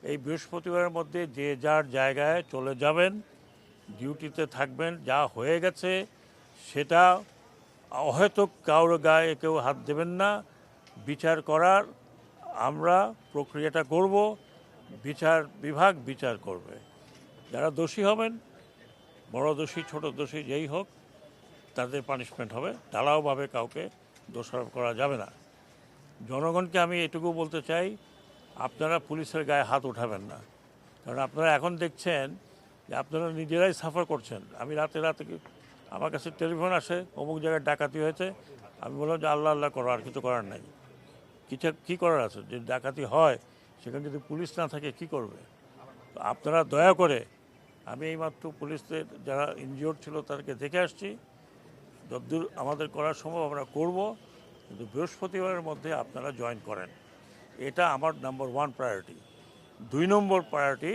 এই বৃহস্পতিবারের মধ্যে যে যার জায়গায় চলে যাবেন, ডিউটিতে থাকবেন। যা হয়ে গেছে সেটা অহেতুক কারোর গায়ে কেউ হাত দেবেন না। বিচার করার আমরা প্রক্রিয়াটা করব, বিচার বিভাগ বিচার করবে। যারা দোষী হবেন, বড় দোষী ছোট দোষী যেই হোক, তাদের পানিশমেন্ট হবে। ঢালাওভাবে কাউকে দোষারোপ করা যাবে না। জনগণকে আমি এটুকু বলতে চাই, আপনারা পুলিশের গায়ে হাত উঠাবেন না। কারণ আপনারা এখন দেখছেন যে আপনারা নিজেরাই সাফার করছেন। আমি রাতে আমার কাছে টেলিফোন আসে, অমুক জায়গায় ডাকাতি হয়েছে। আমি বললাম যে আল্লাহ আল্লাহ করো, আর কিছু করার নাই। কী করার আছে? যে ডাকাতি হয় সেখানে যদি পুলিশ না থাকে কি করবে? তো আপনারা দয়া করে, আমি এইমাত্র পুলিশদের যারা ইনজিওর্ড ছিল তাদেরকে দেখে আসছি। যতদূর আমাদের করা সম্ভব আমরা করব, কিন্তু বৃহস্পতিবারের মধ্যে আপনারা জয়েন করেন। এটা আমার নাম্বার 1 প্রায়োরিটি। 2 নম্বর প্রায়োরিটি,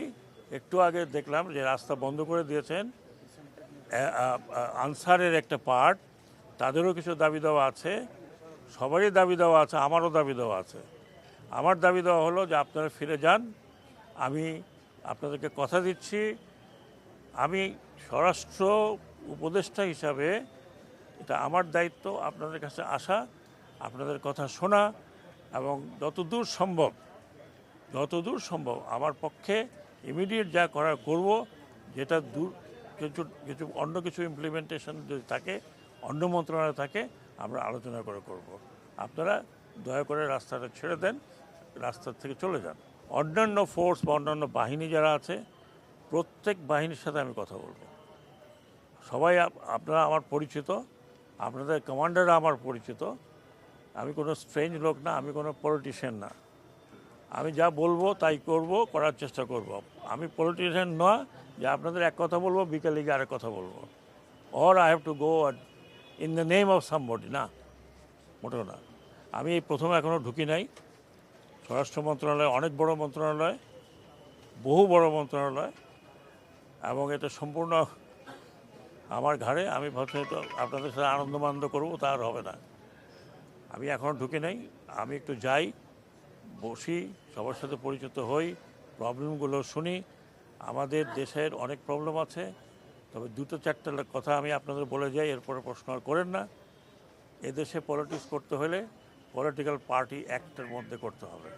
একটু আগে দেখলাম যে রাস্তা বন্ধ করে দিয়েছেন আনসারের একটা পার্ট, তাদেরও কিছু দাবি দেওয়া আছে। সবারই দাবি দেওয়া আছে, আমারও দাবি দেওয়া আছে। আমার দাবি দেওয়া হলো যে আপনারা ফিরে যান। আমি আপনাদেরকে কথা দিচ্ছি, আমি স্বরাষ্ট্র উপদেষ্টা হিসাবে এটা আমার দায়িত্ব আপনাদের কাছে আসা, আপনাদের কথা শোনা, এবং যতদূর সম্ভব আমার পক্ষে ইমিডিয়েট যা করার করব। যেটা কিছু অন্য কিছু ইমপ্লিমেন্টেশন যদি থাকে, অন্য মন্ত্রণালয় থাকে, আমরা আলোচনা করে করব। আপনারা দয়া করে রাস্তাটা ছেড়ে দেন, রাস্তার থেকে চলে যান। অন্যান্য ফোর্স বা অন্যান্য বাহিনী যারা আছে, প্রত্যেক বাহিনীর সাথে আমি কথা বলবো। সবাই আপনারা আমার পরিচিত, আপনাদের কমান্ডাররা আমার পরিচিত। আমি কোনো স্ট্রেঞ্জ লোক না, আমি কোনো পলিটিশিয়ান না। আমি যা বলবো তাই করার চেষ্টা করব। আমি পলিটিশিয়ান নয় যে আপনাদের এক কথা বলবো, বিকেলে গিয়ে আরেক কথা বলবো, or I have to go in the name of somebody. না, মোটেও না। আমি এই প্রথমে এখনও ঢুকি নাই। স্বরাষ্ট্র মন্ত্রণালয় অনেক বড় মন্ত্রণালয়, বহু বড় মন্ত্রণালয়, এবং এটা সম্পূর্ণ আমার ঘাড়ে। আমি ভাবছি তো আপনাদের সাথে আনন্দ করবো, তা আর হবে না। আমি এখনও ঢুকে নাই। আমি একটু যাই, বসি, সবার সাথে পরিচিত হই, প্রবলেমগুলো শুনি। আমাদের দেশের অনেক প্রবলেম আছে, তবে 2-4টা কথা আমি আপনাদের বলে যাই, এরপরে প্রশ্ন আর করেন না। এদেশে পলিটিক্স করতে হলে পলিটিক্যাল পার্টি অ্যাক্টের মধ্যে করতে হবে।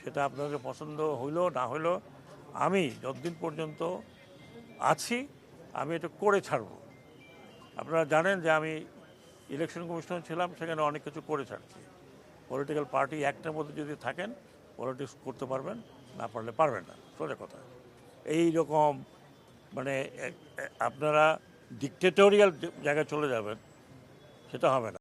সেটা আপনাদের পছন্দ হইলো না হইলো, আমি যতদিন পর্যন্ত আছি আমি এটা করে ছাড়ব। আপনারা জানেন যে আমি ইলেকশন কমিশন ছিলাম, সেখানে অনেক কিছু করে ছাড়ছি। পলিটিক্যাল পার্টি অ্যাক্টের মধ্যে যদি থাকেন, পলিটিক্স করতে পারবেন, না পারলে পারবেন না, সোজা কথা। এই রকম আপনারা ডিকটেটোরিয়াল জায়গায় চলে যাবেন, সেটা হবে না।